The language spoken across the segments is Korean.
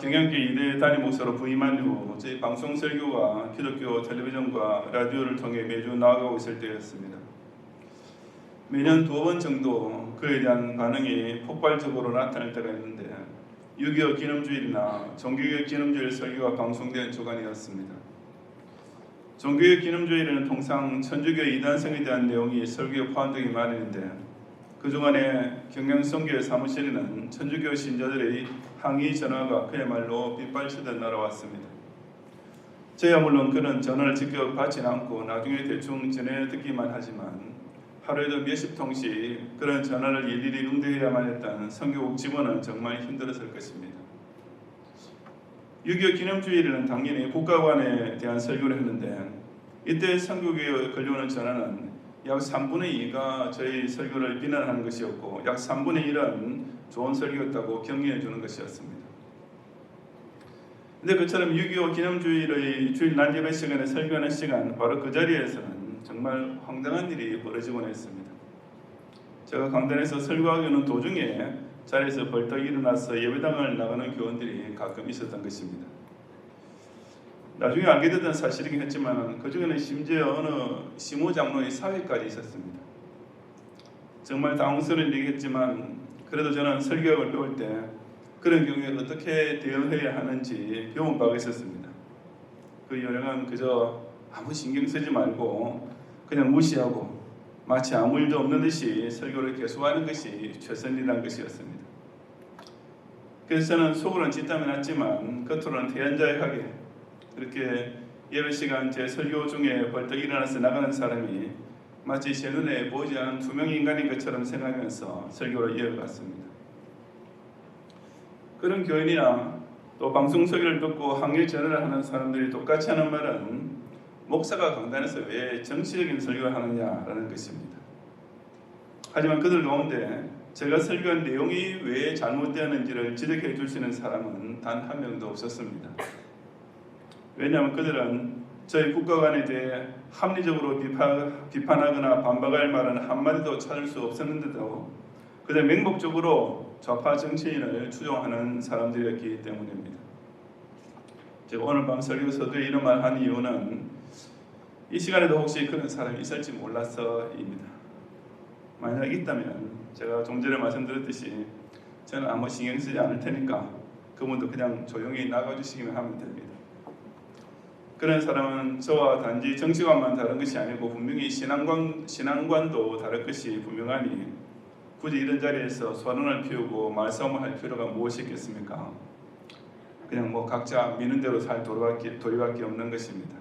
경영교 2대 담임 목사로 부임한 후 저희 방송 설교가 기독교 텔레비전과 라디오를 통해 매주 나아가고 있을 때였습니다. 매년 2번 정도 그에 대한 반응이 폭발적으로 나타날 때가 있는데 6.25 기념주일이나 종교개혁 기념주일 설교가 방송된 주간이었습니다. 종교개혁 기념주일에는 통상 천주교 이단성에 대한 내용이 설교에 포함되기 마련인데 그 주간에 경양선교회 사무실에는 천주교 신자들의 항의 전화가 그야말로 빗발치듯 날아왔습니다. 저야 물론 그런 전화를 직접 받지는 않고 나중에 대충 전해 듣기만 하지만 하루에도 몇십 통씩 그런 전화를 일일이 응대해야만 했던 선교국 직원은 정말 힘들었을 것입니다. 6.25 기념주일에는 당연히 국가관에 대한 설교를 했는데 이때 선교국에 걸려오는 전화는 약 3분의 2가 저희 설교를 비난하는 것이었고 약 3분의 1은 좋은 설교였다고 격려해 주는 것이었습니다. 근데 그처럼 6.25 기념주일의 주일 낮 예배 시간에 설교하는 시간 바로 그 자리에서는 정말 황당한 일이 벌어지곤 했습니다. 제가 강단에서 설교하기는 도중에 자리에서 벌떡 일어나서 예배당을 나가는 교원들이 가끔 있었던 것입니다. 나중에 알게 됐던 사실이긴 했지만 그 중에는 심지어 어느 시모 장로의 사회까지 있었습니다. 정말 당황스러운 일이겠지만 그래도 저는 설교학을 배울 때 그런 경우에 어떻게 대응해야 하는지 배운 바가 있었습니다. 그 요령은 그저 아무 신경 쓰지 말고 그냥 무시하고 마치 아무 일도 없는 듯이 설교를 계속하는 것이 최선이라는 것이었습니다. 그래서 저는 속으로는 뒷담이 났지만 겉으로는 태연자약하게 그렇게 예배 시간 제 설교 중에 벌떡 일어나서 나가는 사람이 마치 제 눈에 보이지 않는 투명 인간인 것처럼 생각하면서 설교를 이어갔습니다. 그런 교인이나 또 방송 설교를 듣고 항일 전화를 하는 사람들이 똑같이 하는 말은 목사가 강단에서 왜 정치적인 설교를 하느냐라는 것입니다. 하지만 그들 가운데 제가 설교한 내용이 왜 잘못되었는지를 지적해 줄 수 있는 사람은 단 한 명도 없었습니다. 왜냐하면 그들은 저희 국가관에 대해 합리적으로 비판하거나 반박할 말은 한마디도 찾을 수 없었는데도 그들 맹목적으로 좌파 정치인을 추종하는 사람들이었기 때문입니다. 제가 오늘 밤 설교 서두에 이런 말 한 이유는 이 시간에도 혹시 그런 사람이 있을지 몰라서입니다. 만약 있다면 제가 좀 전에 말씀드렸듯이 저는 아무 신경 쓰지 않을 테니까 그분도 그냥 조용히 나가주시기만 하면 됩니다. 그런 사람은 저와 단지 정치관만 다른 것이 아니고 분명히 신앙관도 다를 것이 분명하니 굳이 이런 자리에서 소론을 피우고 말싸움을 할 필요가 무엇이 있겠습니까? 그냥 각자 미는 대로 살 도리밖에 없는 것입니다.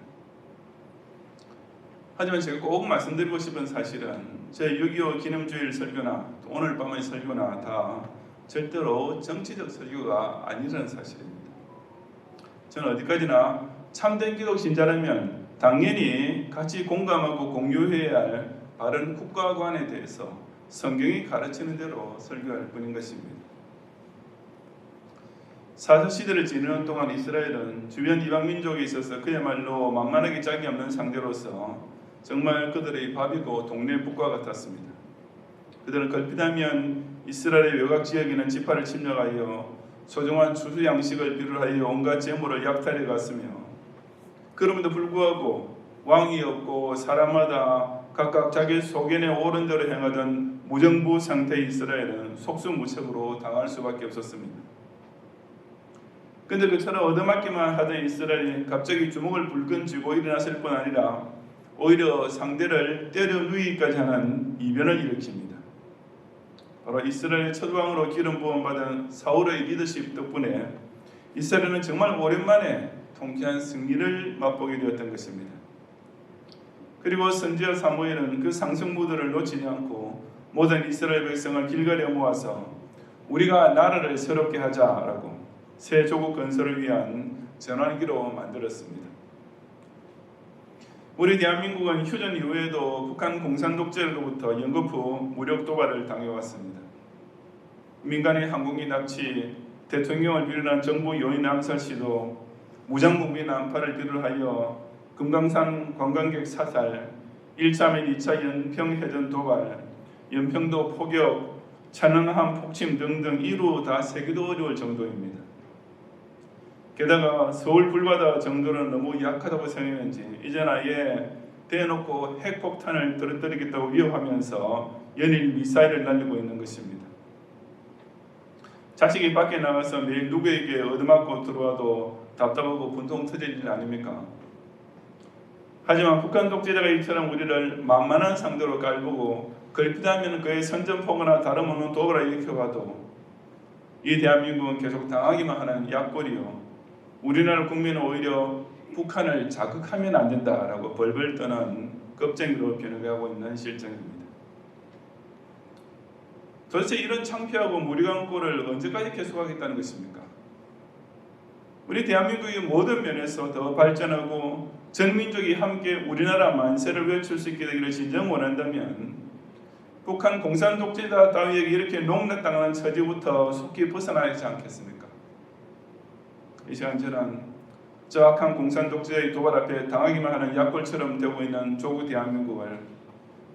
하지만 제가 꼭 말씀드리고 싶은 사실은 제 6.25 기념주일 설교나 오늘 밤의 설교나 다 절대로 정치적 설교가 아니라는 사실입니다. 저는 어디까지나 참된 기독 신자라면 당연히 같이 공감하고 공유해야 할 바른 국가관에 대해서 성경이 가르치는 대로 설교할 뿐인 것입니다. 사사시대를 지내는 동안 이스라엘은 주변 이방민족에 있어서 그야말로 만만하게 짝이 없는 상대로서 정말 그들의 밥이고 동네 북과 같았습니다. 그들은 걸핏하면 이스라엘의 외곽 지역에는 지파를 침략하여 소중한 추수 양식을 비롯하여 온갖 재물을 약탈해 갔으며 그럼에도 불구하고 왕이 없고 사람마다 각각 자기 소견에 오른 대로 행하던 무정부 상태의 이스라엘은 속수무책으로 당할 수밖에 없었습니다. 그런데 그처럼 얻어맞기만 하던 이스라엘이 갑자기 주먹을 불끈 쥐고 일어났을 뿐 아니라 오히려 상대를 때려 누이기까지 하는 이변을 일으킵니다. 바로 이스라엘 첫 왕으로 기름 부음 받은 사울의 리더십 덕분에 이스라엘은 정말 오랜만에 통쾌한 승리를 맛보게 되었던 것입니다. 그리고 선지자 사무엘은 그 상승무드를 놓치지 않고 모든 이스라엘 백성을 길갈에 모아서 우리가 나라를 새롭게 하자라고 새 조국 건설을 위한 전환기로 만들었습니다. 우리 대한민국은 휴전 이후에도 북한 공산독재로부터 연거푸 무력 도발을 당해왔습니다. 민간의 항공기 납치, 대통령을 비롯한 정부 요인 암살 시도, 무장국민 난파를 비롯하여 금강산 관광객 사살, 1차 및 2차 연평해전 도발, 연평도 포격, 천안함 폭침 등등 이루 다 세기도 어려울 정도입니다. 게다가 서울 불바다 정도는 너무 약하다고 생각했는지 이제는 아예 대놓고 핵폭탄을 떨어뜨리겠다고 위협하면서 연일 미사일을 날리고 있는 것입니다. 자식이 밖에 나가서 매일 누구에게 얻어맞고 들어와도 답답하고 분통 터질 일 아닙니까? 하지만 북한 독재자가 이처럼 우리를 만만한 상대로 깔보고 그렇다면 그의 선전포고나 다름없는 도발을 일으켜봐도 이 대한민국은 계속 당하기만 하는 약골이요, 우리나라 국민은 오히려 북한을 자극하면 안 된다라고 벌벌 떠는 겁쟁이로 변해가고 있는 실정입니다. 도대체 이런 창피하고 무리한 꼴을 언제까지 계속하겠다는 것입니까? 우리 대한민국이 모든 면에서 더 발전하고 전 민족이 함께 우리나라 만세를 외칠 수 있게 되기를 진정 원한다면 북한 공산 독재자 따위에게 이렇게 농락당하는 처지부터 속히 벗어나야 하지 않겠습니까? 이 시간 저는 저 악한 공산 독재자의 도발 앞에 당하기만 하는 약골처럼 되고 있는 조국 대한민국을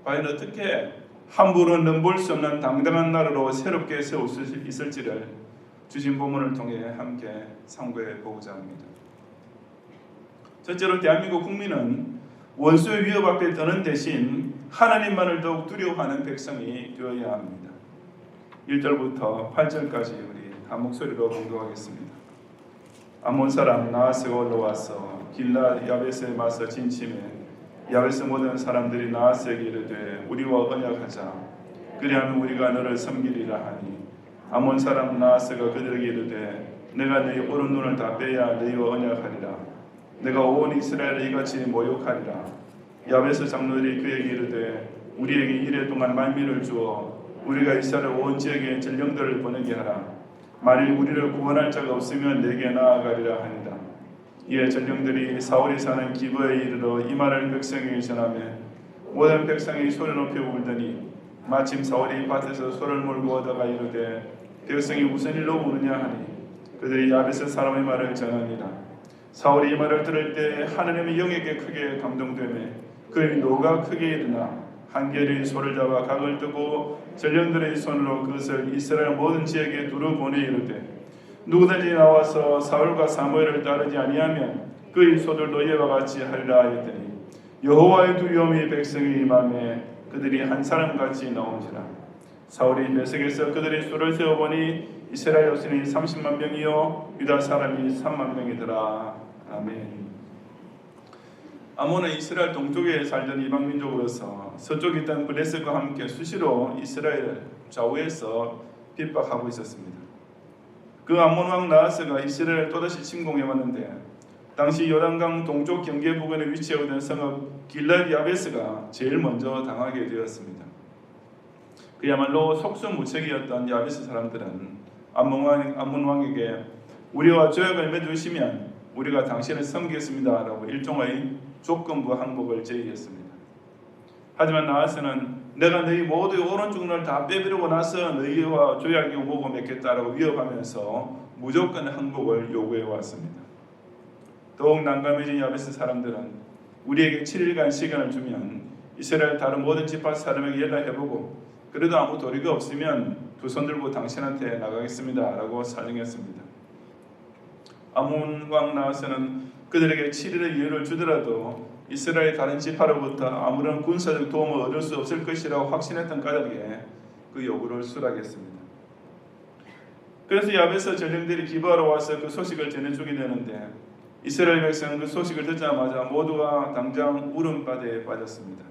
과연 어떻게 함부로 넘볼 수 없는 당당한 나라로 새롭게 세울 수 있을지를 주신 본문을 통해 함께 상고해 보고자 합니다. 첫째로 대한민국 국민은 원수의 위협 앞에 드는 대신 하나님만을 더욱 두려워하는 백성이 되어야 합니다. 1절부터 8절까지 우리 한 목소리로 봉독하겠습니다. 암몬 사람 나하스가 올라와서 길라 야베스에 맞서 진침해 야베스 모든 사람들이 나하스에게 이르되 우리와 언약하자 그리하면 우리가 너를 섬기리라 하니 암몬 사람 나하스가 그들에게 이르되 내가 너희 오른 눈을 다 빼야 너희와 언약하리라. 내가 온 이스라엘을 이같이 모욕하리라. 야베스 장로들이 그에게 이르되 우리에게 이래 동안 만민을 주어 우리가 이스라엘 온 지역에 전령들을 보내게 하라. 만일 우리를 구원할 자가 없으면 내게 나아가리라 하니라. 이에 전령들이 사울이 사는 기브에 이르러 이 말을 백성에게 전하며 모든 백성이 소리 높여 울더니 마침 사울이 밭에서 소를 몰고 오다가 이르되 백성이 무슨 일로 우느냐 하니 그들이 야베스 사람의 말을 전하니라. 사울이 이 말을 들을 때 하나님의 영에게 크게 감동되며 그의 노가 크게 일어나 한결이 소를 잡아 각을 뜨고 전령들의 손으로 그것을 이스라엘 모든 지역에 두루 보내 이르되 누구든지 나와서 사울과 사무엘을 따르지 아니하면 그의 소들도 이와 같이 하리라 하였더니 여호와의 두려움이 백성의 임함에 그들이 한 사람같이 나온지라. 사울이 메섹에서 그들의 수를 세어보니 이스라엘 여신이 30만 명이요 유다 사람이 3만 명이더라. 아멘. 암몬은 이스라엘 동쪽에 살던 이방 민족으로서 서쪽에 있던 블레셋과 함께 수시로 이스라엘을 좌우에서 핍박하고 있었습니다. 그 암몬 왕 나하스가 이스라엘을 또다시 침공해 왔는데 당시 요단강 동쪽 경계 부근에 위치하고 있는 성읍 길랏 야베스가 제일 먼저 당하게 되었습니다. 그야말로 속수무책이었던 야베스 사람들은 암몬 왕에게 우리와 조약을 맺으시면 우리가 당신을 섬기겠습니다 라고 일종의 조건부 항복을 제의했습니다. 하지만 나하스는 내가 너희 모두의 오른쪽 눈을 다 빼버리고 나서 너희와 조약이 오고 맺겠다라고 위협하면서 무조건 항복을 요구해 왔습니다. 더욱 난감해진 야베스 사람들은 우리에게 7일간 시간을 주면 이스라엘 다른 모든 지파 사람에게 연락해보고 그래도 아무 도리가 없으면 두 손 들고 당신한테 나가겠습니다 라고 사정했습니다. 암몬 왕 나하스는 그들에게 7일의 여유를 주더라도 이스라엘 다른 지파로부터 아무런 군사적 도움을 얻을 수 없을 것이라고 확신했던 까닭에 그 요구를 수락했습니다. 그래서 야베스 전령들이 기브아로 와서 그 소식을 전해주게 되는데 이스라엘 백성은 그 소식을 듣자마자 모두가 당장 울음바다에 빠졌습니다.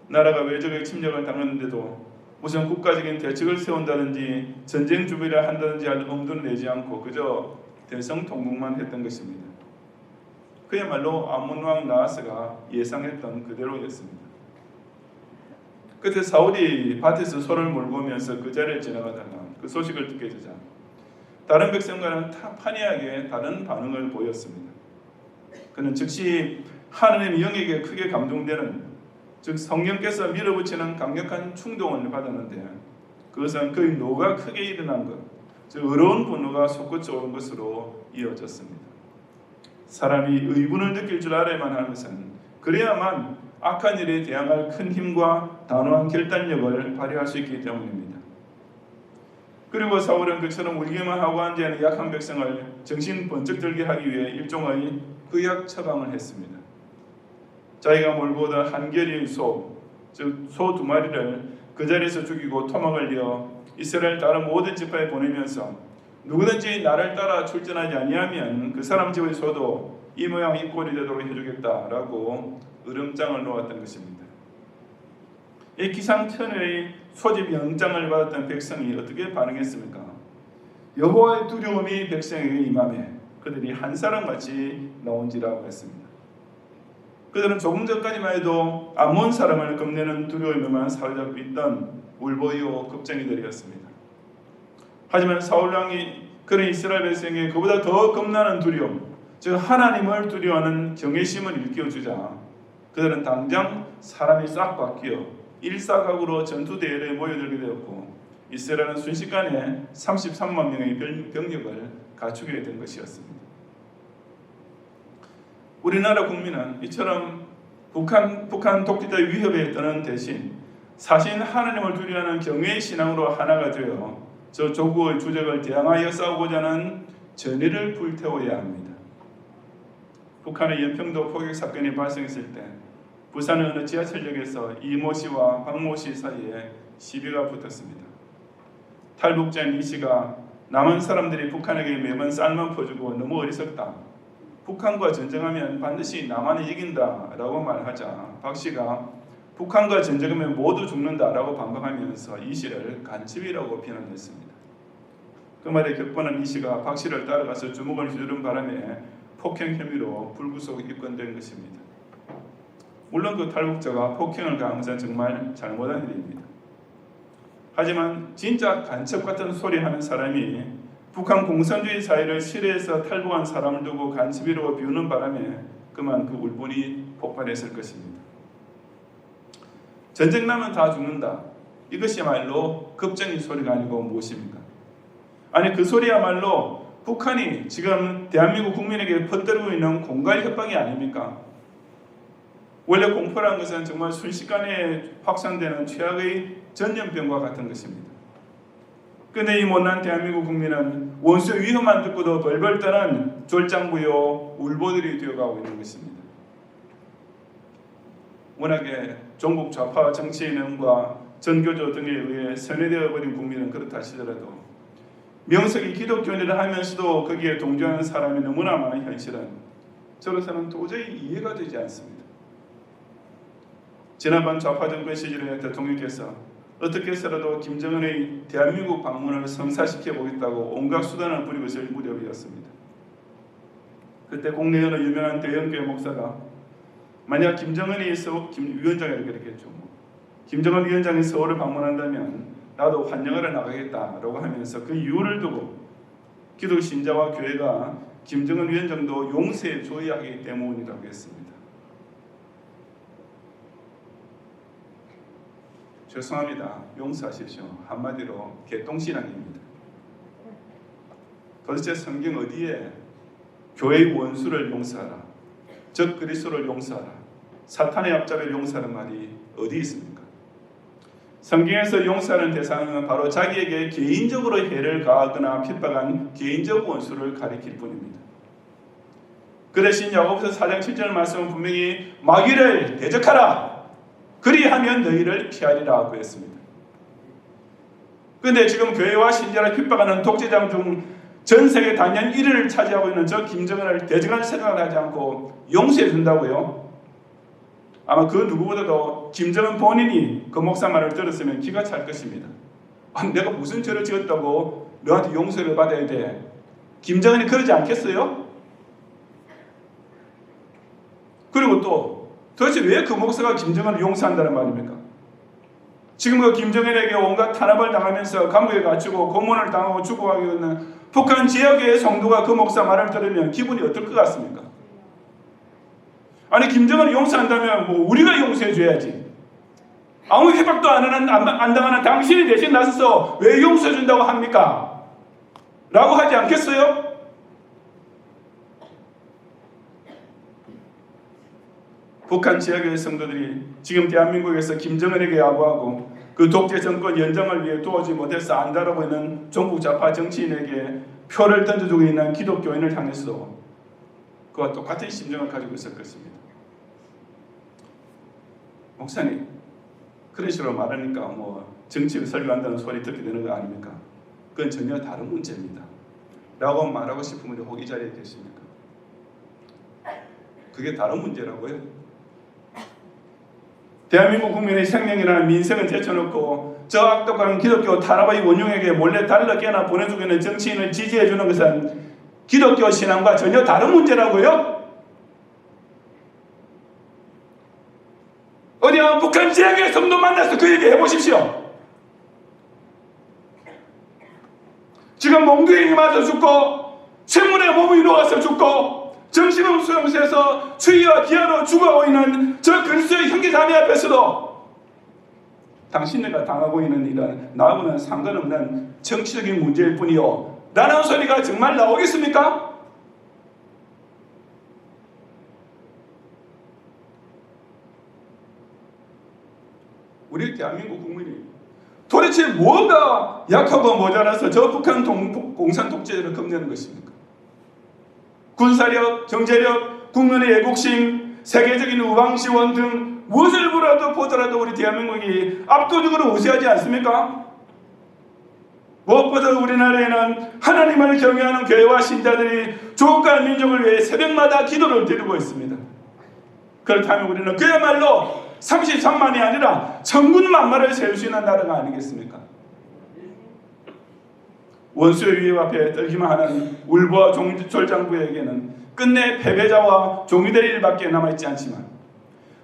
나라가 외적의 침략을 당했는데도 무슨 국가적인 대책을 세운다든지 전쟁 준비를 한다든지 할 엄두를 내지 않고 그저 대성통곡만 했던 것입니다. 그야말로 암몬 왕 나하스가 예상했던 그대로였습니다. 그때 사울이 밭에서 소를 몰고 오면서 그 자리를 지나가다가 그 소식을 듣게 되자 다른 백성과는 판이하게 다른 반응을 보였습니다. 그는 즉시 하나님의 영에게 크게 감동되는 즉 성령께서 밀어붙이는 강력한 충동을 받았는데 그것은 그의 노가 크게 일어난 것, 즉 의로운 분노가 솟구쳐 오른 것으로 이어졌습니다. 사람이 의분을 느낄 줄 알아야만 하는 것은 그래야만 악한 일에 대항할 큰 힘과 단호한 결단력을 발휘할 수 있기 때문입니다. 그리고 사울은 그처럼 울기만 하고 앉아있는 약한 백성을 정신 번쩍 들게 하기 위해 일종의 의약 처방을 했습니다. 자기가 몰고 오던 한결의 소, 즉 소 2마리를 그 자리에서 죽이고 토막을 이어 이스라엘 다른 모든 지파에 보내면서 누구든지 나를 따라 출전하지 아니하면 그 사람 집의 소도 이 모양 이 꼴이 되도록 해주겠다라고 으름장을 놓았던 것입니다. 이 기상천외의 소집 영장을 받았던 백성이 어떻게 반응했습니까? 여호와의 두려움이 백성에게 임하매 그들이 한 사람같이 나온지라고 했습니다. 그들은 조금 전까지만 해도 암몬 사람을 겁내는 두려움에만 사로잡고 있던 울보이오 겁쟁이들이었습니다. 하지만 사울왕이 그런 이스라엘 백성에게 그보다 더 겁나는 두려움, 즉 하나님을 두려워하는 경외심을 일깨워주자 그들은 당장 사람이 싹 바뀌어 일사각으로 전투대회에 모여들게 되었고 이스라엘은 순식간에 33만 명의 병력을 갖추게 된 것이었습니다. 우리나라 국민은 이처럼 북한 독재자 위협에 떠는 대신 사신 하나님을 두려워하는 경외의 신앙으로 하나가 되어 저 조국의 주적을 대항하여 싸우고자 하는 전의를 불태워야 합니다. 북한의 연평도 포격 사건이 발생했을 때 부산의 어느 지하철역에서 이모 씨와 박모 씨 사이에 시비가 붙었습니다. 탈북자인 이 씨가 남한 사람들이 북한에게 매번 쌀만 퍼주고 너무 어리석다. 북한과 전쟁하면 반드시 남한이 이긴다 라고 말하자 박 씨가 북한과 전쟁하면 모두 죽는다 라고 반박하면서 이 씨를 간첩이라고 비난했습니다. 그 말에 격분한 이 씨가 박 씨를 따라가서 주먹을 휘두른 바람에 폭행 혐의로 불구속 입건된 것입니다. 물론 그 탈북자가 폭행을 가한 것은 정말 잘못한 일입니다. 하지만 진짜 간첩 같은 소리 하는 사람이 북한 공산주의 사회를 싫어해서 탈북한 사람을 두고 간첩이라고 비우는 바람에 그만 그 울분이 폭발했을 것입니다. 전쟁 나면 다 죽는다. 이것이야말로 겁쟁이 소리가 아니고 무엇입니까? 아니 그 소리야말로 북한이 지금 대한민국 국민에게 퍼뜨리고 있는 공갈 협박이 아닙니까? 원래 공포라는 것은 정말 순식간에 확산되는 최악의 전염병과 같은 것입니다. 그런데 이 못난 대한민국 국민은 원수의 위험만 듣고도 벌벌 떠는 졸장부요 울보들이 되어가고 있는 것입니다. 워낙에 종북 좌파 정치인과 전교조 등에 의해 선회되어 버린 국민은 그렇다 하시더라도 명색이 기독교인이라 하면서도 거기에 동조하는 사람이 너무나 많은 현실은 저로서는 도저히 이해가 되지 않습니다. 지난번 좌파 정권 시절에 대통령께서 어떻게 해서라도 김정은의 대한민국 방문을 성사시켜 보겠다고 온갖 수단을 부리고 있을 무렵이었습니다. 그때 국내 어느 유명한 대형교회 목사가 만약 김정은이 위원장이라고 그랬겠죠. 김정은 위원장이 서울을 방문한다면 나도 환영하러 나가겠다라고 하면서 그 이유를 두고 기독 신자와 교회가 김정은 위원장도 용서해 줘야 하기 때문이라고 했습니다. 죄송합니다. 용서하십시오. 한마디로 개똥신앙입니다. 도대체 성경 어디에 교회의 원수를 용서하라, 적 그리스도를 용서하라, 사탄의 앞잡이를 용서하는 말이 어디 있습니까? 성경에서 용서하는 대상은 바로 자기에게 개인적으로 해를 가하거나 핍박한 개인적 원수를 가리킬 뿐입니다. 그 대신 야고보서 4장 7절 말씀은 분명히 마귀를 대적하라, 그리하면 너희를 피하리라 고 했습니다. 그런데 지금 교회와 신자를 핍박하는 독재장 중 전 세계 단연 1위를 차지하고 있는 저 김정은을 대적할 생각을 하지 않고 용서해 준다고요? 아마 그 누구보다도 김정은 본인이 그 목사 말을 들었으면 기가 찰 것입니다. 내가 무슨 죄를 지었다고 너한테 용서를 받아야 돼? 김정은이 그러지 않겠어요? 그리고 또 도대체 왜 그 목사가 김정은을 용서한다는 말입니까? 지금 그 김정은에게 온갖 탄압을 당하면서 감옥에 갇히고 고문을 당하고 죽어가고 있는 북한 지역의 성도가 그 목사 말을 들으면 기분이 어떨 것 같습니까? 아니 김정은을 용서한다면 뭐 우리가 용서해 줘야지. 아무 협박도 안 당하는 당신이 대신 나서서 왜 용서해 준다고 합니까? 라고 하지 않겠어요? 북한 지역의 성도들이 지금 대한민국에서 김정은에게 야구하고 그 독재 정권 연장을 위해 도와주지 못해서 안달하고 있는 종북 좌파 정치인에게 표를 던져주고 있는 기독교인을 향해서도 그와 똑같은 심정을 가지고 있을 것입니다. 목사님, 그런 식으로 말하니까 뭐 정치를 설교한다는 소리 듣게 되는 거 아닙니까? 그건 전혀 다른 문제입니다. 라고 말하고 싶은 분이 혹 이 자리에 계십니까? 그게 다른 문제라고요? 대한민국 국민의 생명이나 민생을 제쳐놓고 저 악독한 기독교 타라바이 원흉에게 몰래 달러 깨나 보내주고 있는 정치인을 지지해주는 것은 기독교 신앙과 전혀 다른 문제라고요? 어디 한번 북한 지역의 성도 만나서 그 얘기 해보십시오. 지금 몽둥이에 맞아 죽고 쇳물에 몸이 녹아서 죽고 정신없는 수용소에서 추위와 기아로 죽어가고 있는 저 그리스도의 형제자매 앞에서도 당신네가 당하고 있는 일은 나하고는 상관없는 정치적인 문제일 뿐이요 라는 소리가 정말 나오겠습니까? 우리 대한민국 국민이 도대체 뭐가 약하고 모자라서 저 북한 공산 독재를 겁내는 것입니까? 군사력, 경제력, 국민의 애국심, 세계적인 우방 지원 등 무엇을 보더라도 우리 대한민국이 압도적으로 우세하지 않습니까? 무엇보다 우리나라에는 하나님을 경외하는 교회와 신자들이 조국과 민족을 위해 새벽마다 기도를 드리고 있습니다. 그렇다면 우리는 그야말로 33만이 아니라 천군만마를 세울 수 있는 나라가 아니겠습니까? 원수의 위협 앞에 떨기만 하는 울보와 졸장부에게는 끝내 패배자와 종이 될 일밖에 남아있지 않지만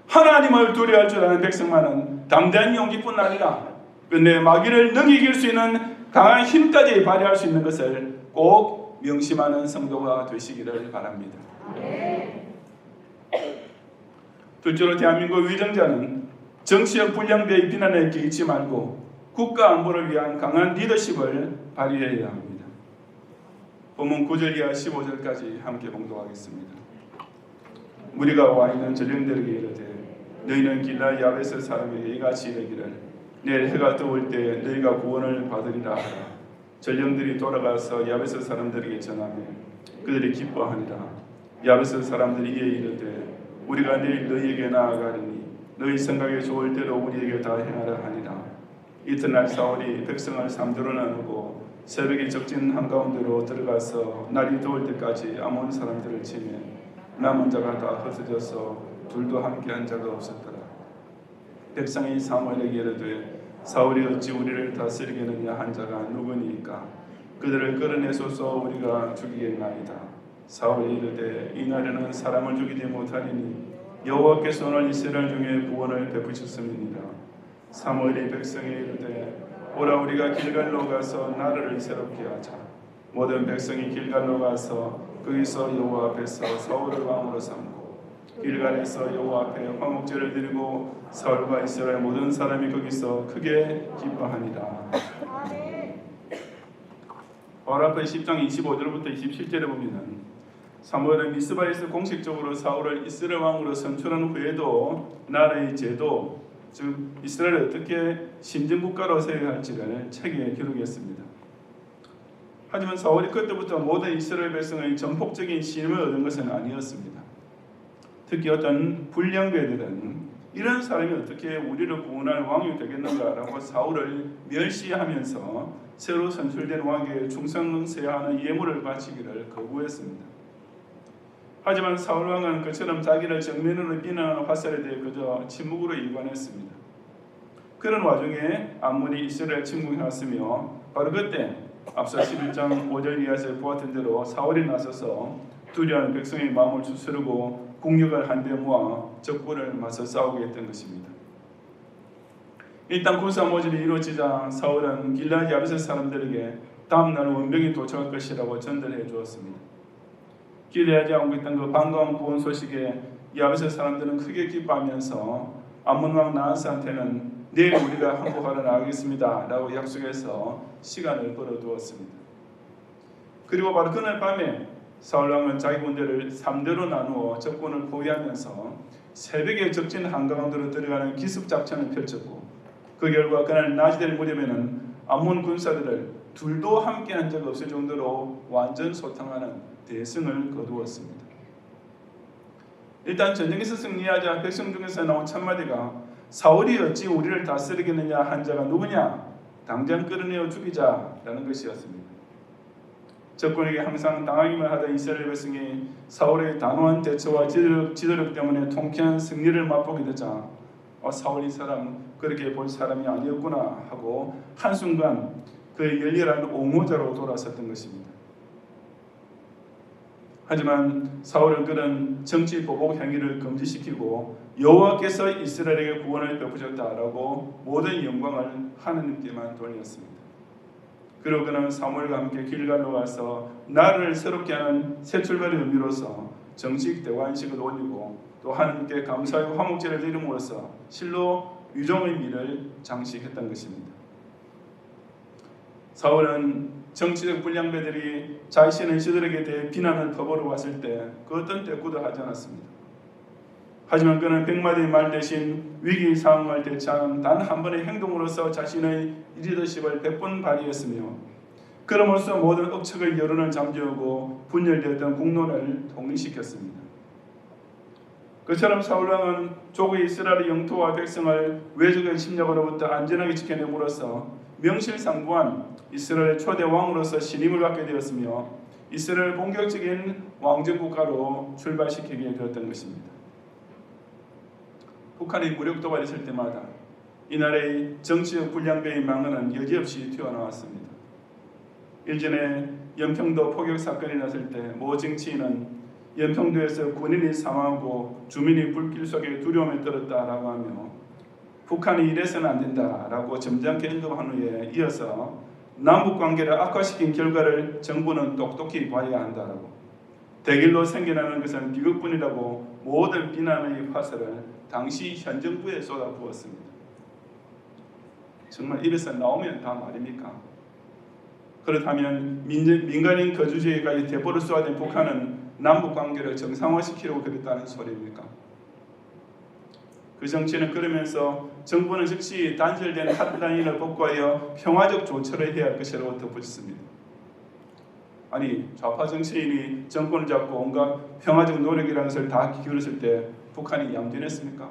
하나님을 두려워할 줄 아는 백성만은 담대한 용기뿐 아니라 끝내 마귀를 능이길 수 있는 강한 힘까지 발휘할 수 있는 것을 꼭 명심하는 성도가 되시기를 바랍니다. 둘째로 대한민국 위정자는 정치적 불량배의 비난에 끼이지 말고 국가 안보를 위한 강한 리더십을 발휘해야 합니다. 본문 9절 이하 15절까지 함께 봉독하겠습니다. 무리가 와 있는 전령들에게 이르되 너희는 길라 야베스 사람에게 이같이 이르기를 내일 해가 떠올 때 너희가 구원을 받으리라 하라. 전령들이 돌아가서 야베스 사람들에게 전하며 그들이 기뻐하니라. 야베스 사람들이 이에 이르되 우리가 내일 너희에게 나아가리니 너희 생각에 좋을 대로 우리에게 다 행하라 하니라. 이튿날 사울이 백성을 3조로 나누고 새벽에 적진 한가운데로 들어가서 날이 더울 때까지 아몬 사람들을 치며 남은 자가 다 흩어져서 둘도 함께한 자가 없었더라. 백성이 사무엘에게 이르되 사울이 어찌 우리를 다스리겠느냐 한 자가 누구니까 그들을 끌어내소서 우리가 죽이겠나이다. 사울이 이르되 이 날에는 사람을 죽이지 못하리니 여호와께서 오늘 이스라엘 중에 구원을 베푸셨음이니라. 사무엘이 백성에 이르되 오라 우리가 길갈로 가서 나라를 새롭게 하자. 모든 백성이 길갈로 가서 거기서 여호와 앞에서 사울을 왕으로 삼고 길갈에서 여호와 앞에 화목제를 드리고 사울과 이스라엘 모든 사람이 거기서 크게 기뻐하니라. 바로 앞에 10장 25절부터 27절에 보면은 사무엘은 미스바에서 공식적으로 사울을 이스라엘 왕으로 선출한 후에도 나라의 제도 즉 이스라엘을 어떻게 신정국가로 세워야 할지를 책에 기록했습니다. 하지만 사울이 그때부터 모든 이스라엘 백성의 전폭적인 신임을 얻은 것은 아니었습니다. 특히 어떤 불량배들은 이런 사람이 어떻게 우리를 구원할 왕이 되겠는가라고 사울을 멸시하면서 새로 선출된 왕에게 충성세야 하는 예물을 바치기를 거부했습니다. 하지만 사울 왕은 그처럼 자기를 정면으로 비난하는 화살에 대해 그저 침묵으로 일관했습니다. 그런 와중에 암몬이 이스라엘 침공해왔으며 바로 그때 앞서 11장 5절 이하에서 보았던 대로 사울이 나서서 두려워하는 백성의 마음을 추스르고 국력을 한데 모아 적군을 맞서 싸우게 했던 것입니다. 일단 군사 모집이 이루어지자 사울은 길라앗 야베스 사람들에게 다음날 원병이 도착할 것이라고 전달해 주었습니다. 기대하지 않고 있던 그 반가운 구원 소식에 야베스 사람들은 크게 기뻐하면서 암몬 왕 나하스한테는 내일 우리가 항복하러 나가겠습니다 라고 약속해서 시간을 벌어두었습니다. 그리고 바로 그날 밤에 사울 왕은 자기 군대를 3대로 나누어 적군을 포위하면서 새벽에 적진 한가운데로 들어가는 기습작전을 펼쳤고 그 결과 그날 낮이 될 무렵에는 암몬 군사들을 둘도 함께한 적 없을 정도로 완전 소탕하는 대승을 거두었습니다. 일단 전쟁에서 승리하자 백성 중에서 나온 첫마디가 사울이 어찌 우리를 다스리겠느냐 한 자가 누구냐? 당장 끌어내어 죽이자라는 것이었습니다. 적군에게 항상 당하기만 하던 이스라엘 백성이 사울의 단호한 대처와 지도력 때문에 통쾌한 승리를 맛보게 되자 사울이 사람 그렇게 볼 사람이 아니었구나 하고 한순간 그의 열렬한 옹호자로 돌아섰던 것입니다. 하지만 사울은 그런 정치 보복 행위를 금지시키고 여호와께서 이스라엘에게 구원을 베푸셨다라고 모든 영광을 하나님께만 돌렸습니다. 그리고 그는 사무엘과 함께 길갈로 가서 나라를 새롭게 하는 새 출발의 의미로서 정식 대관식을 올리고 또 하나님께 감사의 화목제를 드림으로써 실로 유종의 미를 장식했던 것입니다. 사울은 정치적 불량배들이 자신의 지도력에 대해 비난을 퍼부어 왔을 때 그 어떤 대꾸도 하지 않았습니다. 하지만 그는 백마디의 말 대신 위기 상황을 대처한 단 한 번의 행동으로서 자신의 리더십을 100번 발휘했으며 그럼으로써 모든 억측의 여론을 잠재우고 분열되었던 국론을 통일시켰습니다. 그처럼 사울왕은 조국의 이스라엘의 영토와 백성을 외적의 침략으로부터 안전하게 지켜냄으로써 명실상부한 이스라엘의 초대 왕으로서 신임을 받게 되었으며 이스라엘을 본격적인 왕정국가로 출발시키게 되었던 것입니다. 북한이 무력 도발했을 때마다 이 나라의 정치적 불량배의 망언은 여지없이 튀어나왔습니다. 일전에 연평도 포격 사건이 났을 때 모 정치인은 연평도에서 군인이 사망하고 주민이 불길 속에 두려움에 떨었다라고 하며 북한이 이래서는 안 된다라고 점잖게 언급한 후에 이어서 남북관계를 악화시킨 결과를 정부는 똑똑히 봐야 한다라고 대길로 생겨나는 것은 비극뿐이라고 모든 비난의 화살을 당시 현 정부에 쏟아부었습니다. 정말 입에서 나오면 다 말입니까? 그렇다면 민간인 거주지에까지 대포를 쏘아댄 북한은 남북관계를 정상화시키려고 그랬다는 소리입니까? 그 정치는 그러면서 정부는 즉시 단절된 핫라인을 복구하여 평화적 조처를 해야 할 것이라고 덧붙였습니다. 아니 좌파 정치인이 정권을 잡고 온갖 평화적 노력이라는 것을 다 기울였을 때 북한이 얌전했습니까?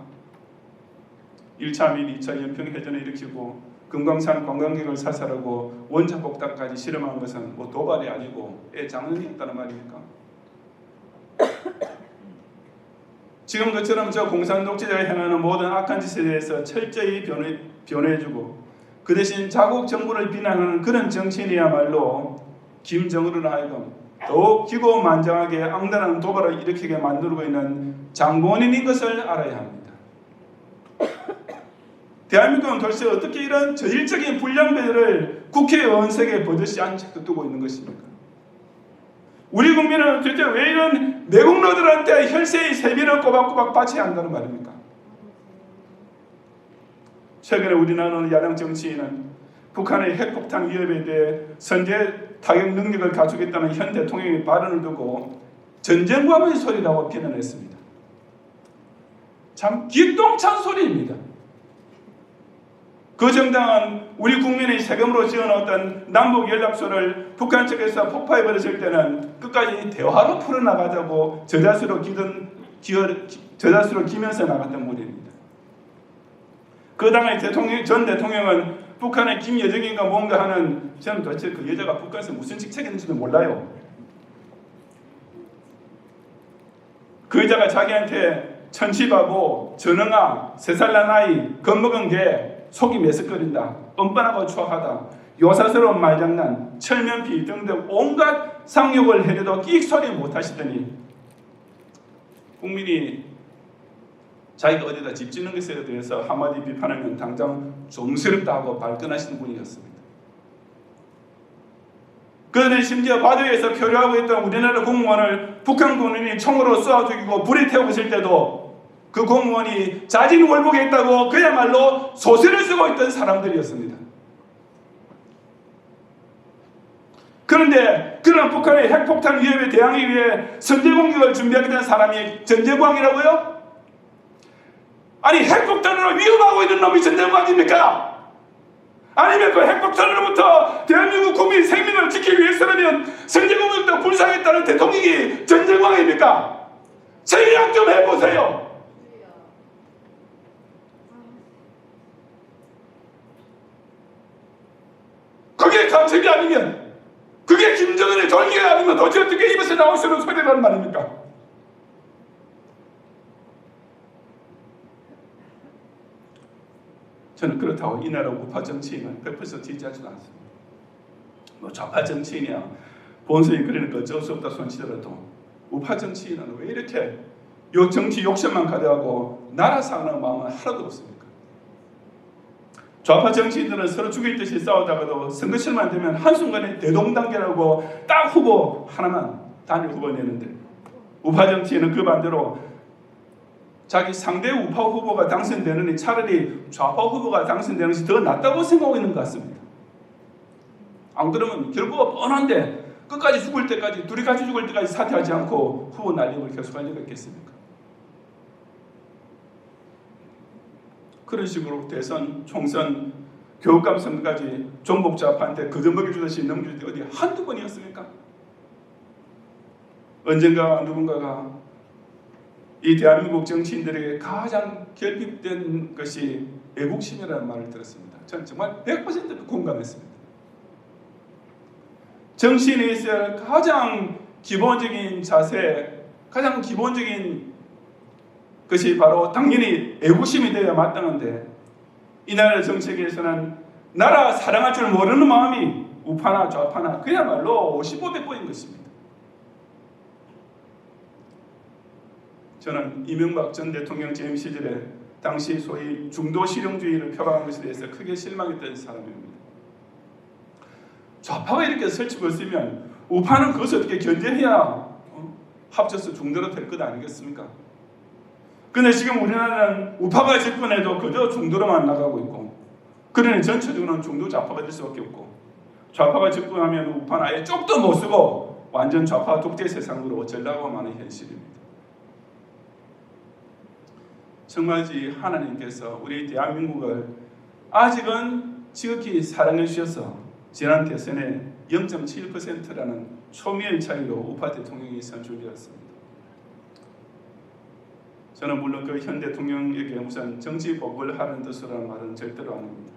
1차 및 2차 연평해전을 일으키고 금강산 관광객을 사살하고 원자 폭탄까지 실험한 것은 뭐 도발이 아니고 장난이었다는 말입니까? 지금 것처럼 저 공산 독재자가 행하는 모든 악한 짓에 대해서 철저히 변호해주고 그 대신 자국 정부를 비난하는 그런 정치인이야말로 김정은으로 하여금 더욱 기고만장하게 악랄한 도발을 일으키게 만들고 있는 장본인인 것을 알아야 합니다. 대한민국은 도대체 어떻게 이런 저질적인 불량배들을 국회의원석에 버젓이 안착도 두고 있는 것입니까? 우리 국민은 도대체 왜 이런 내국노들한테 혈세의 세비를 꼬박꼬박 바쳐야 한다는 말입니까? 최근에 우리나라의 야당 정치인은 북한의 핵폭탄 위협에 대해 선제 타격 능력을 갖추겠다는 현 대통령의 발언을 두고 전쟁과의 소리라고 비난했습니다. 참 기똥찬 소리입니다. 그 정당은 우리 국민의 세금으로 지어놓았던 남북연락소를 북한 측에서 폭파해버렸을 때는 끝까지 대화로 풀어나가자고 저자수로 기면서 나갔던 무리입니다. 그 당의 전 대통령은 북한의 김여정인가 뭔가 하는 저는 도대체 그 여자가 북한에서 무슨 직책이 있는지도 몰라요. 그 여자가 자기한테 천치바보, 전응아, 3살 난 아이, 겁먹은 개 속이 메스꺼린다, 뻔뻔하고 추악하다, 요사스러운 말장난, 철면피 등등 온갖 상욕을 해도 끼익 소리 못하시더니 국민이 자기가 어디다 집 짓는 것에 대해서 한마디 비판하면 당장 좀스럽다 하고 발끈하시는 분이었습니다. 그런데 심지어 바다에서 표류하고 있던 우리나라 공무원을 북한 군인이 총으로 쏘아 죽이고 불에 태우고 있을 때도 그 공무원이 자진월복에 있다고 그야말로 소설을 쓰고 있던 사람들이었습니다. 그런데 그런 북한의 핵폭탄 위협에 대항하기 위해 선제공격을 준비하겠다는 사람이 전쟁광이라고요? 아니 핵폭탄으로 위협하고 있는 놈이 전쟁광입니까? 아니면 그 핵폭탄으로부터 대한민국 국민 생명을 지키기 위해서라면 성제공격도 불사하겠다는 대통령이 전쟁왕입니까? 생각 좀 해보세요. 그게 간첩이 아니면, 그게 김정은의 졸기가 아니면 도대체 어떻게 입에서 나올 수 있는 소리라는 말입니까? 저는 그렇다고 이 나라 우파 정치인은 100% 지지하지도 않습니다. 뭐 좌파 정치인이야 본선이 그러니까 어쩔 수 없다 손치더라도 우파 정치인은 왜 이렇게 요 정치 욕심만 가져가고 나라 사랑하는 마음은 하나도 없습니까? 좌파 정치인들은 서로 죽일 듯이 싸우다가도 선거철만 되면 한순간에 대동단계라고 딱 후보 하나만 단일 후보 내는데, 우파 정치인은 그 반대로 자기 상대 우파 후보가 당선되느니 차라리 좌파 후보가 당선되는 것이 더 낫다고 생각하고 있는 것 같습니다. 안 그러면 결과가 뻔한데 끝까지 죽을 때까지, 둘이 같이 죽을 때까지 사퇴하지 않고 후보 날림을 계속할 리가 있겠습니까? 그런 식으로 대선, 총선, 교육감 선거까지 종북좌파한테 거저먹여 주듯이 넘길 때 어디 한두 번이었습니까? 언젠가 누군가가 이 대한민국 정치인들에게 가장 결핍된 것이 애국심이라는 말을 들었습니다. 저는 정말 100% 공감했습니다. 정치인에 있어야 가장 기본적인 자세, 가장 기본적인 것이 바로 당연히 애국심이 되어야 마땅한데, 이 나라 정책에서는 나라 사랑할 줄 모르는 마음이 우파나 좌파나 그야말로 5500번인 것입니다. 저는 이명박 전 대통령 재임 시절에 당시 소위 중도 실용주의를 표방한 것에 대해서 크게 실망했던 사람입니다. 좌파가 이렇게 설치고 있으면 우파는 그것을 어떻게 견제해야 합쳐서 중도로 될 것 아니겠습니까? 그런데 지금 우리나라는 우파가 집권해도 그저 중도로만 나가고 있고, 그러니 전체적으로는 중도 좌파가 될 수밖에 없고, 좌파가 집권하면 우파는 아예 쪽도 못 쓰고 완전 좌파 독재 세상으로 전락하는 현실입니다. 정말지 하나님께서 우리 대한민국을 아직은 지극히 사랑해 주셔서 지난 대선에 0.7%라는 초미의 차이로 우파 대통령이 선출되었습니다. 저는 물론 그 현 대통령에게 무슨 정치 복을 하는 뜻으로는 말은 절대로 아닙니다.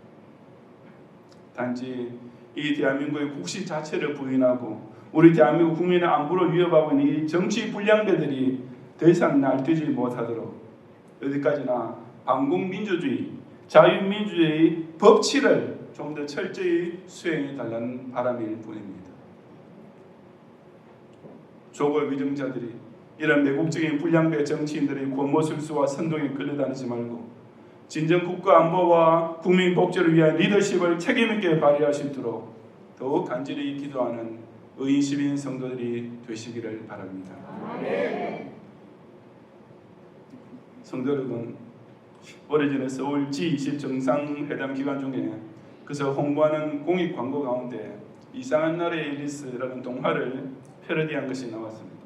단지 이 대한민국의 국시 자체를 부인하고 우리 대한민국 국민의 안보를 위협하고 있는 이 정치 불량배들이 더 이상 날뛰지 못하도록 어디까지나 반공민주주의, 자유민주주의 법치를 좀 더 철저히 수행해달라는 바람일 뿐입니다. 조국 위정자들이 이런 매국적인 불량배 정치인들의 권모술수와 선동에 끌려다니지 말고 진정 국가 안보와 국민 복제를 위한 리더십을 책임있게 발휘할 수 있도록 더욱 간절히 기도하는 의인 시민 성도들이 되시기를 바랍니다. 아멘. 성도 여러분, 오래전에 서울 G20 정상회담 기간 중에 그래서 홍보하는 공익 광고 가운데 이상한 나라의 앨리스라는 동화를 패러디한 것이 나왔습니다.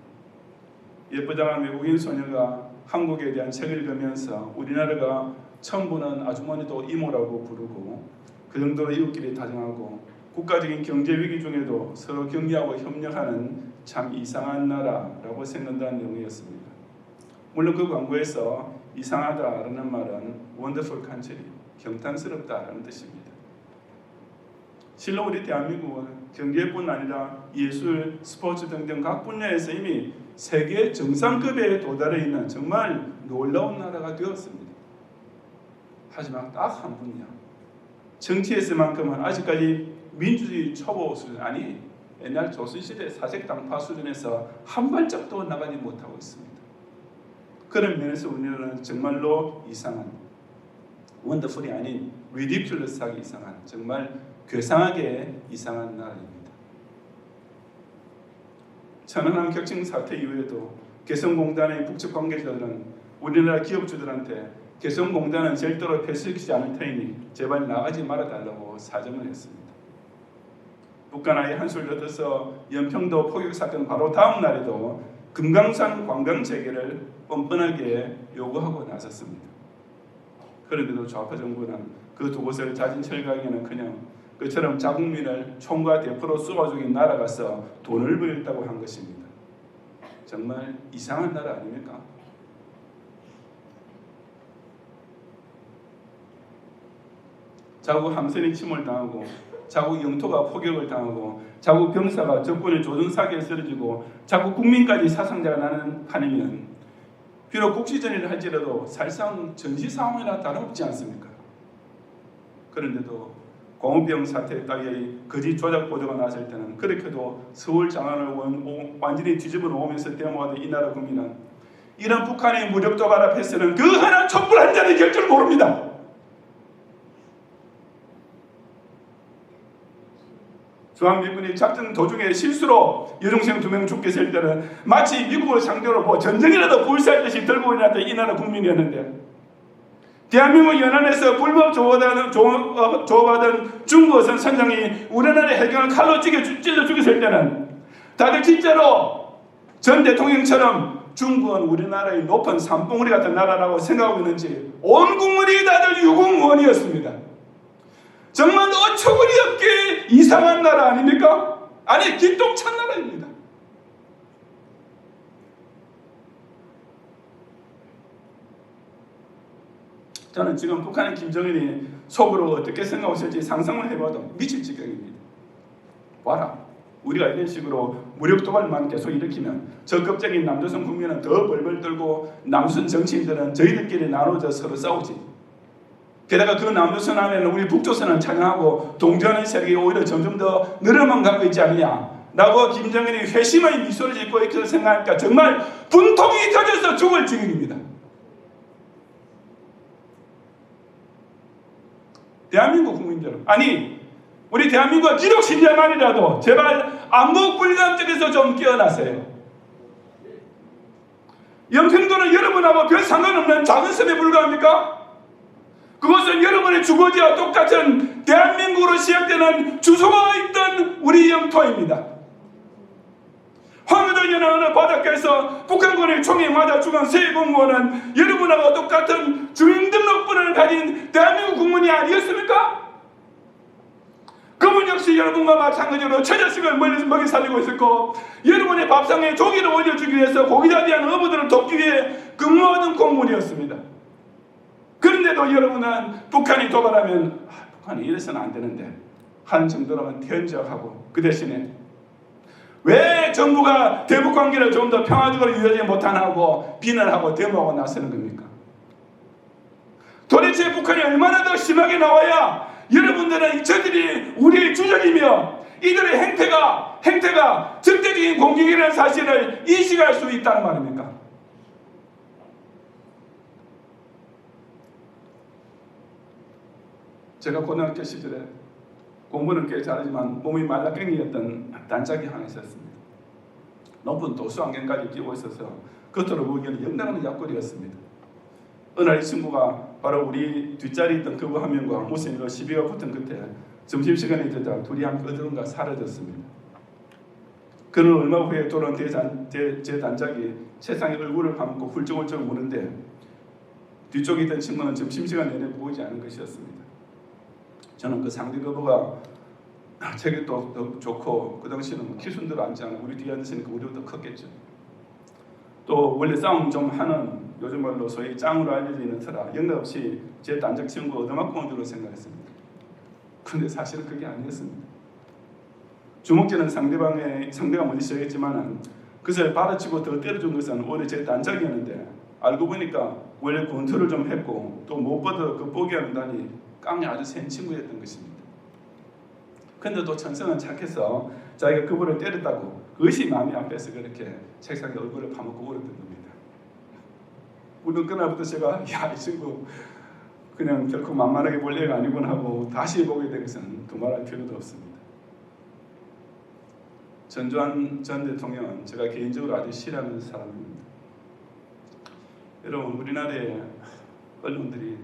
예쁘장한 외국인 소녀가 한국에 대한 책을 읽으면서 우리나라가 처음 보는 아주머니도 이모라고 부르고 그 정도로 이웃끼리 다정하고 국가적인 경제 위기 중에도 서로 격려하고 협력하는 참 이상한 나라라고 생각한다는 내용이었습니다. 물론 그 광고에서 이상하다라는 말은 wonderful country, 경탄스럽다라는 뜻입니다. 실로 우리 대한민국은 경제뿐 아니라 예술, 스포츠 등등 각 분야에서 이미 세계 정상급에 도달해 있는 정말 놀라운 나라가 되었습니다. 하지만 딱 한 분야, 정치에서만큼은 아직까지 민주주의 초보 수준, 아니 옛날 조선시대 사색당파 수준에서 한 발짝도 나가지 못하고 있습니다. 그런 면에서 우리나라는 정말로 이상한, 원더풀이 아닌 리디큘러스하게 이상한, 정말 괴상하게 이상한 나라입니다. 천안함 격침 사태 이후에도 개성공단의 북측 관계자들은 우리나라 기업주들한테 개성공단은 절대로 폐쇄시키지 않을 테니 제발 나가지 말아달라고 사정을 했습니다. 북한의 한술 엿어서 연평도 포격 사건 바로 다음 날에도 금강산 관광 재개를 뻔뻔하게 요구하고 나섰습니다. 그런데도 좌파 정부는 그 두 곳을 자진 철거하기는커녕 그처럼 자국민을 총과 대포로 쏘아주긴 날아가서 돈을 벌였다고 한 것입니다. 정말 이상한 나라 아닙니까? 자국 함선이 침몰당하고 자국 영토가 포격을 당하고 자국 병사가 적군의 조종사기에 쓰러지고 자국 국민까지 사상자가 나는 판이면 비록 국지전이라 할지라도 사실상 전시 상황이나 다름없지 않습니까? 그런데도 광우병 사태 따위의 거짓 조작 보도가 나왔을 때는 그렇게도 서울 장안을 완전히 뒤집어 놓으면서 대모하던 이 나라 국민은 이런 북한의 무력 도발 앞에서는 그 하나 촛불 한 잔의 결줄 모릅니다. 중앙미군이 작전 도중에 실수로 여중생 2명 죽게 될 때는 마치 미국을 상대로 전쟁이라도 불사하듯이 들고 일어났던 이 나라 국민이었는데, 대한민국 연안에서 불법 조업하던 중국 어선 선장이 우리나라의 해경을 칼로 찔러 죽였을 때는 다들 진짜로 전 대통령처럼 중국은 우리나라의 높은 산봉우리 같은 나라라고 생각하고 있는지 온 국민이 다들 유공무원이었습니다. 정말 어처구니 없게 이상한 나라 아닙니까? 아니, 기똥찬 나라입니다. 저는 지금 북한의 김정은이 속으로 어떻게 생각하실지 상상을 해봐도 미칠 지경입니다. 봐라, 우리가 이런 식으로 무력 도발만 계속 일으키면 적극적인 남조선 국민은 더 벌벌 떨고 남조선 정치인들은 저희들끼리 나눠져 서로 싸우지. 게다가 그 남조선 안에는 우리 북조선을 찬양하고 동조하는 세력이 오히려 점점 더 늘어만 가고 있지 않느냐 라고 김정은이 회심의 미소를 짓고 이렇게 생각하니까 정말 분통이 터져서 죽을 지경입니다. 대한민국 국민들, 아니 우리 대한민국 기독 신자만이라도 제발 안보 불감증에서 좀 깨어나세요. 영평도는 여러분하고 별 상관없는 작은 섬에 불과합니까? 그것은 여러분의 주거지와 똑같은 대한민국으로 시작되는 주소가 있던 우리 영토입니다. 황해도 연안 어느 바닷가에서 북한군의 총에 맞아 죽은 세 공무원은 여러분하고 똑같은 주민등록번호를 가진 대한민국 국민이 아니었습니까? 그분 역시 여러분과 마찬가지로 처자식을 먹여 살리고 있었고, 여러분의 밥상에 조기를 올려주기 위해서 고기잡이하는 어부들을 돕기 위해 근무하던 공무원이었습니다. 그런데도 여러분은 북한이 도발하면 북한이 이래서는 안 되는데 하는 정도로만 견적하고, 그 대신에 왜 정부가 대북 관계를 좀 더 평화적으로 유지하지 못하고 비난하고 데모하고 나서는 겁니까? 도대체 북한이 얼마나 더 심하게 나와야 여러분들은 저들이 우리의 주적이며 이들의 행태가 적대적인 공격이라는 사실을 인식할 수 있다는 말입니까? 제가 고등학교 시절에 공부는 꽤 잘하지만 몸이 말라깽이였던 단짝이 하나 있었습니다. 높은 도수 안경까지 끼고 있어서 겉으로 보기에는 영롱한 약골이었습니다. 어느 날 이 친구가 바로 우리 뒷자리에 있던 그부 한 명과 무슨 일로 시비가 붙은 끝에 점심시간이 되자 둘이 함께 어디론가 사라졌습니다. 그는 얼마 후에 돌아온 제 단짝이 세상의 얼굴을 파묻고 훌쩍훌쩍 우는데 뒤쪽에 있던 친구는 점심시간 내내 보이지 않은 것이었습니다. 저는 그 상대 거부가 체격도 더 좋고 그 당시에는 키순대로 앉지 않고 우리 뒤에 앉으니까 우리보다 컸겠죠. 또 원래 싸움 좀 하는 요즘 말로 소위 짱으로 알려져 있는 터라 영락없이 제 단짝 친구 얻어맞고 온 줄로 생각했습니다. 그런데 사실은 그게 아니었습니다. 주먹질은 상대가 먼저 시작했지만 그것을 받아치고 더 때려준 것은 오히려 제 단짝이었는데, 알고 보니까 원래 권투를 좀 했고 또 무엇보다 그 포기하는 다니 깡이 아주 센 친구였던 것입니다. 그런데 또 천성은 착해서 자기가 그분을 때렸다고 그것이 마음이 아파서 그렇게 책상에 얼굴을 파묻고 울었던 겁니다. 우는 그날부터 제가 이 친구 그냥 결코 만만하게 볼 애가 아니구나 하고 다시 보게 된 것은 두말할 필요도 없습니다. 전두환 전 대통령은 제가 개인적으로 아주 싫어하는 사람입니다. 여러분, 우리나라의 언론들이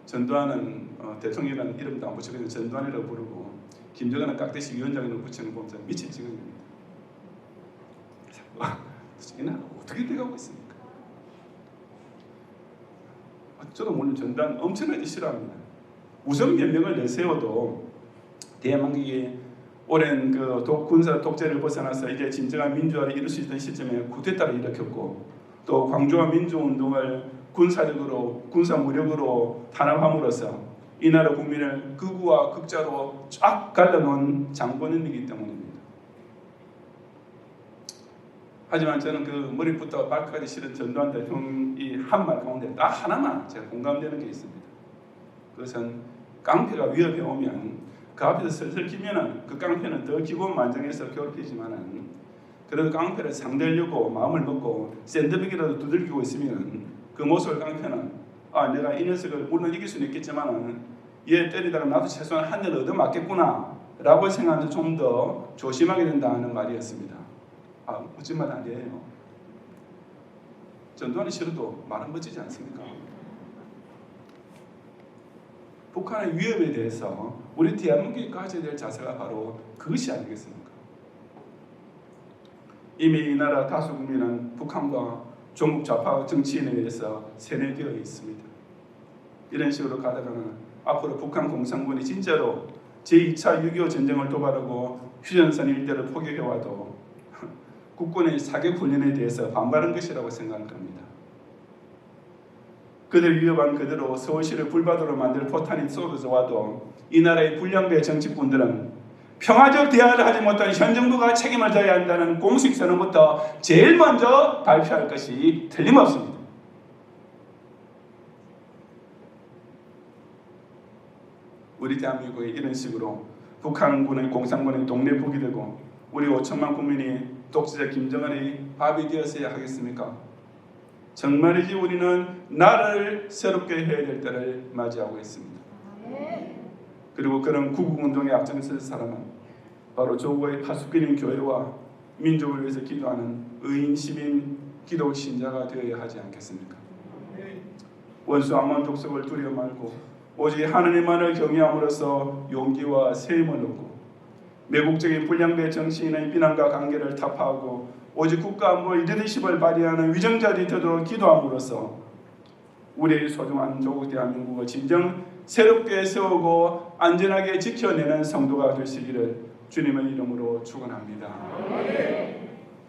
전두환은 대통령이라는 이름도 안 붙이고 전두환이라고 부르고 김정은은 깍듯이 위원장이라고 붙이는 거 보면 미친 지경입니다. 이 나라 어떻게 돼가고 있습니까? 저도 물론 전두환 엄청나게 싫어합니다. 무슨 변명을 내세워도 대한민국이 오랜 그 군사 독재를 벗어나서 이제 진정한 민주화를 이룰 수 있던 시점에 쿠데타를 일으켰고, 또 광주와 민주운동을 군사력으로 군사 무력으로 탄압함으로써 이 나라 국민을 극우와 극자로 쫙 갈라놓은 장본인이기 때문입니다. 하지만 저는 그 머리부터 발끝까지 실은 전두환 대통령이 한 말 가운데 딱 하나만 제가 공감되는 게 있습니다. 그것은 깡패가 위협해 오면 그 앞에서 슬슬 기면은 그 깡패는 더 기고만장해서 괴롭히지만은, 그래도 깡패를 상대하려고 마음을 먹고 샌드백이라도 두들기고 있으면 그 모습을 깡패는 내가 이 녀석을 물론 이길 수는 있겠지만은 얘 때리다가 나도 최소한 한 대를 얻어맞겠구나 라고 생각하면 좀 더 조심하게 된다는 말이었습니다. 멋진 말 아니에요. 전두환이 싫어도 말은 멋지지 않습니까? 북한의 위협에 대해서 우리 대한민국이 가져야 될 자세가 바로 그것이 아니겠습니까? 이미 이 나라 다수 국민은 북한과 종북 좌파 정치인에 의해서 세뇌되어 있습니다. 이런 식으로 가다가는 앞으로 북한 공산군이 진짜로 제2차 6.25 전쟁을 도발하고 휴전선 일대를 포격해와도 국군의 사격 훈련에 대해서 반발한 것이라고 생각합니다. 그들 위협한 그대로 서울시를 불바다로 만들 포탄이 쏟아져 와도 이 나라의 불량배 정치꾼들은 평화적 대화를 하지 못한 현 정부가 책임을 져야 한다는 공식 선언부터 제일 먼저 발표할 것이 틀림없습니다. 우리 대한민국이 이런 식으로 북한군의 공산군의 동네북이 되고 우리 5천만 국민이 독재자 김정은의 밥이 되었어야 하겠습니까? 정말이지 우리는 나라를 새롭게 해야 될 때를 맞이하고 있습니다. 그리고 그런 구국운동의 앞장에 설 사람은 바로 조국의 파수꾼인 교회와 민족을 위해서 기도하는 의인 시민 기독 신자가 되어야 하지 않겠습니까? 원수 암몬 족속을 두려워 말고 오직 하느님만을 경외함으로써 용기와 세임을 얻고 매국적인 불량배 정치인의 비난과 관계를 타파하고 오직 국가안보 리더십을 발휘하는 위정자들이 되도록 기도함으로써 우리의 소중한 조국 대한민국을 진정 새롭게 세우고 안전하게 지켜내는 성도가 되시기를 주님의 이름으로 축원합니다.